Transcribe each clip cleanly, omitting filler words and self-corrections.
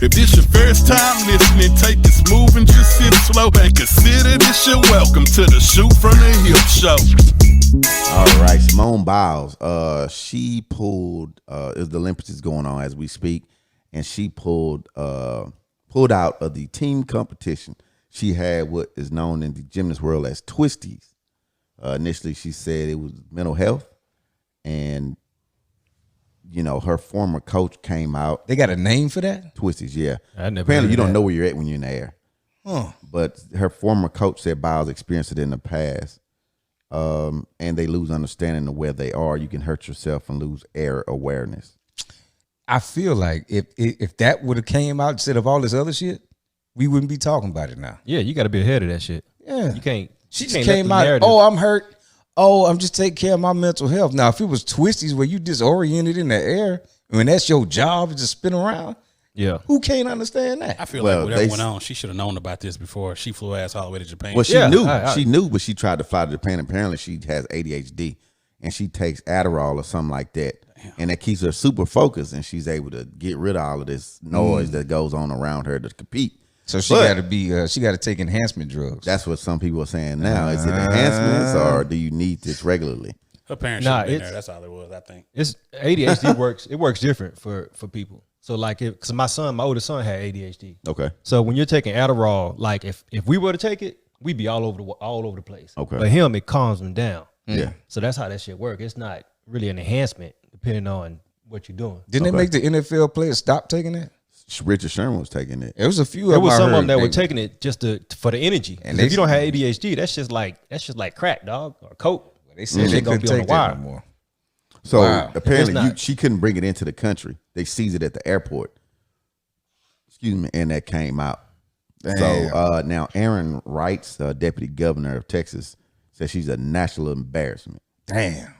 If this your first time listening, take it smooth and just sit slow and consider this your welcome to the Shoot from the Hip show. All right, Simone Biles. She pulled. The Olympics is going on as we speak, and she pulled out of the team competition. She had what is known in the gymnast world as Twisties. Initially, she said it was mental health, and her former coach came out. They got a name for that? Twisties, yeah. Apparently, you don't know where you're at when you're in the air. Huh. But her former coach said Biles experienced it in the past. And they lose understanding of where they are. You can hurt yourself and lose air awareness. I feel like if that would have came out instead of all this other shit, we wouldn't be talking about it now. Yeah, you got to be ahead of that shit. Yeah. You can't. She you just can't let came the out, narrative- oh, I'm hurt. Oh, I'm just taking care of my mental health. Now, if it was Twisties where you disoriented in the air, when that's your job is to spin around, Yeah. who can't understand that? I feel like whatever went on, she should have known about this before she flew ass all the way to Japan. Well, she Yeah, knew. I- She knew, but she tried to fly to Japan. Apparently, she has ADHD, and she takes Adderall or something like that. And that keeps her super focused, and she's able to get rid of all of this noise that goes on around her to compete. So she got to be. She got to take enhancement drugs. That's what some people are saying now. Is it enhancements, or do you need this regularly? Her parents Nah, should have been it's- there. That's all it was, I think. It's ADHD works. It works different for people. So like, because my oldest son had ADHD. Okay. So when you're taking Adderall, like if we were to take it, we'd be all over the place. Okay. But him, it calms him down. Yeah. So that's how that shit work. It's not really an enhancement depending on what you're doing. Didn't they make the NFL players stop taking that? Richard Sherman was taking it. There was a few. There was I some of heard them that were they- taking it just for the energy. And And they- if you don't have ADHD, that's just like crack, dog, or coke. They said they Shit gonna couldn't be on take the that wire. no more. So Wow. apparently, It's not. she couldn't bring it into the country. They seized it at the airport. Excuse me, and that came out. Damn. So now Aaron Wrights, deputy governor of Texas, says she's a national embarrassment. Damn.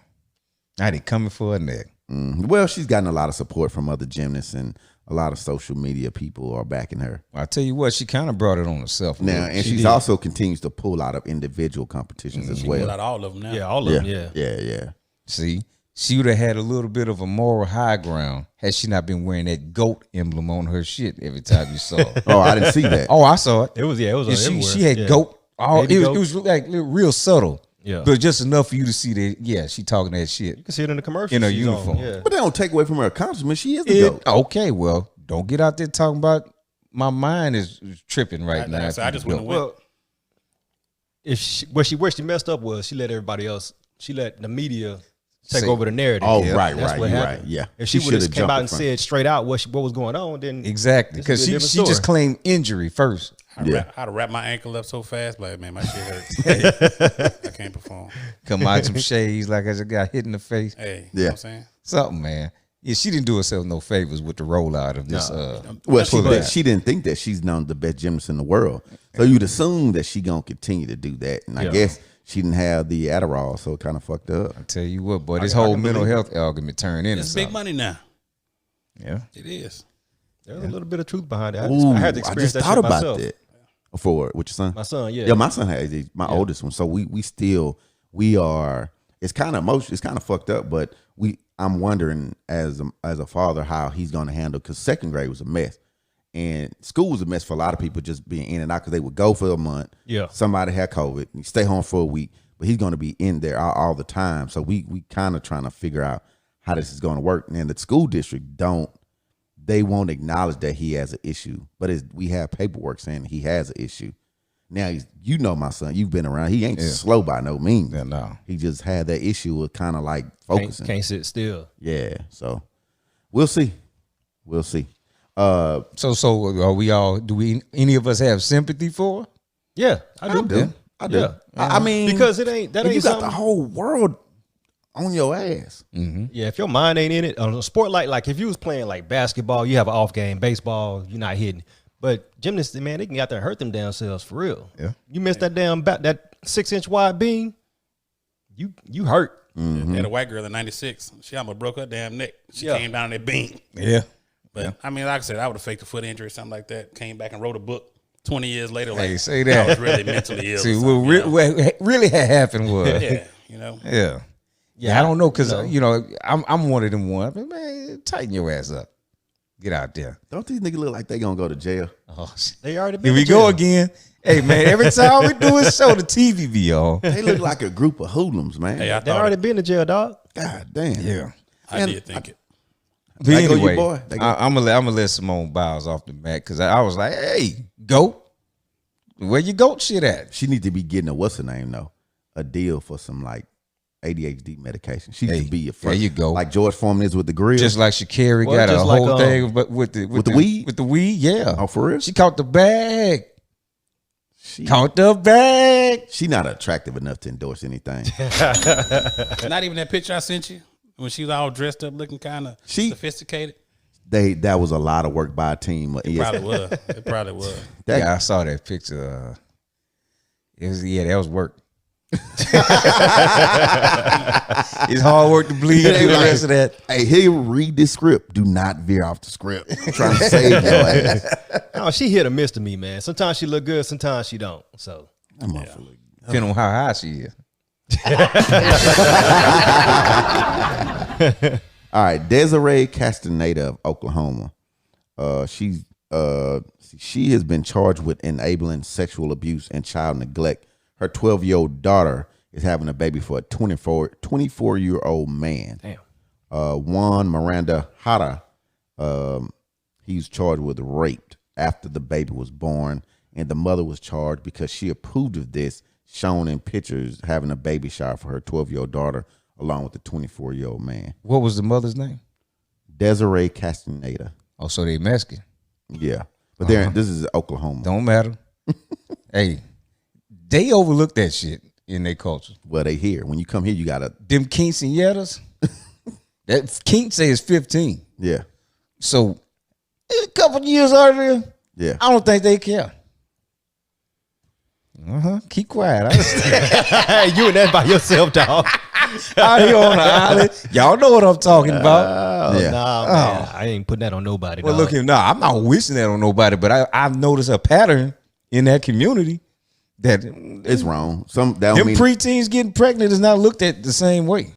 Now they coming for a neck. Well, she's gotten a lot of support from other gymnasts, and a lot of social media people are backing her Well, I tell you what, she kind of brought it on herself. a now, little. and she's also continues to pull out of individual competitions as Well, well. out all of them now. Yeah, all of them. Yeah. yeah. See, she would have had a little bit of a moral high ground had she not been wearing that goat emblem on her shit every time you saw it. Oh, I didn't see that. Oh, I saw it. It was Yeah, everywhere. she had Yeah. goat. Oh, Baby it goat. was like real subtle. Yeah. But just enough for you to see that, yeah, she talking that shit. You can see it in the commercial. In her she's on. uniform. Yeah. But they don't take away from her accomplishment. She is the GOAT. Okay, well, don't get out there talking about my mind is tripping right now. So I just went away. Well, where she messed up was she let everybody else. She let the media take Say- over the narrative. Oh, Yeah. right, That's right, what you're happened. right, yeah. If she She would have should've came jumped out in and front. said straight out what was going on, then Exactly, this would because be a she different just story. claimed injury first. I'd wrap my ankle up so fast, like, man, my shit hurts. I can't perform. Come out some shades like I just got hit in the face. Hey, Yeah. you know what I'm saying? Something, man. Yeah, she didn't do herself no favors with the rollout of this. Well, pull-out. she didn't think that she's known the best gymnast in the world. So you'd assume that she gonna continue to do that. And I Yeah. guess she didn't have the Adderall, so it kind of fucked her up. I tell you what, boy, this I whole can mental believe health argument turned into It's big something. money now. Yeah. It is. there's a little bit of truth behind it. I Ooh, had to I experience just that thought shit about myself. that. For what your son? My son, yeah. Yeah, my son has my oldest one. So we are. It's kind of emotional. It's kind of fucked up, but I'm wondering as a father how he's going to handle, because second grade was a mess, and school was a mess for a lot of people, just being in and out, because they would go for a month. Yeah. Somebody had COVID, and stay home for a week, but he's going to be in there all the time. So we kind of trying to figure out how this is going to work. And the school district they won't acknowledge that he has an issue, but we have paperwork saying he has an issue. Now, my son, you've been around. He ain't slow by no means. Yeah, no. He just had that issue with kind of like focusing. Can't sit still. Yeah, so we'll see. We'll see. So are we all? Do we? Any of us have sympathy for her? Yeah, I do. I do. Yeah. I mean, Because it ain't that if ain't you got the something. whole world on your ass. Yeah, if your mind ain't in it, on a sport like if you was playing like basketball, you have an off game. Baseball, you're not hitting. But gymnasts, man, they can get out there and hurt them damn selves for real. Yeah. You miss that damn that 6-inch wide beam, you hurt. Mm-hmm. Had a white girl in '96. She almost broke her damn neck. She Yeah. came down in that beam. Yeah. But I mean, like I said, I would have faked a foot injury or something like that. Came back and wrote a book 20 years later. Like, Hey, say that. I was really mentally ill. See, or what something, you know? what really had happened was, Yeah, you know. yeah, I don't know, because I'm one of them ones. But man, tighten your ass up. Get out there. Don't these niggas look like they gonna go to jail? Oh, They already been here we to jail. go again. Hey man, every time we do a show, the TV be on. They look like a group of hoodlums, man. Hey, I They thought already been to jail, dog. God damn. Yeah. I did think it. But They go, you anyway, boy. They go. I'm gonna let Simone Biles off the mat because I was like, hey, goat, where you goat shit at? She need to be getting a what's her name though, a deal for some like ADHD medication. She Hey, could be a first. there you go. Like George Foreman is with the grill. Just like Shakira Well, got a just like, whole thing, but with the weed? with the weed, yeah. Oh, for real? She caught the bag. She Caught the bag. she not attractive enough to endorse anything. Not even that picture I sent you when she was all dressed up, looking kind of She- sophisticated. That was a lot of work by a team. Probably was. It probably was. That- Yeah, I saw that picture. That was work. It's hard work to bleed through the rest of that. Hey, here, read this script. Do not veer off the script. I'm trying to save your ass. Oh, she hit or miss to me, man. Sometimes she look good, sometimes she don't. So That motherfucker. Depending on how high she is. All right, Desiree Castaneda of Oklahoma. She has been charged with enabling sexual abuse and child neglect. Her 12-year-old daughter is having a baby for a 24-year-old man. damn. Juan Miranda Hara, he's charged with rape after the baby was born, and the mother was charged because she approved of this, shown in pictures having a baby shower for her 12-year-old daughter along with the 24-year-old man. What was the mother's name? Desiree Castaneda. Oh, so they Mexican. Yeah. But this is Oklahoma. Don't matter. Hey, they overlook that shit in their culture. Well, they here. When you come here, you gotta Them quinceañeras, that quince is 15. yeah. So a couple of years earlier, Yeah. I don't think they care. Keep quiet. I understand. You and that by yourself, dog. Out here on the island, y'all know what I'm talking about. Oh, Yeah. nah, man. I ain't putting that on nobody. Well, dog. look here, I'm not wishing that on nobody, but I've noticed a pattern in that community that It's wrong. That don't them mean preteens getting pregnant is not looked at the same way.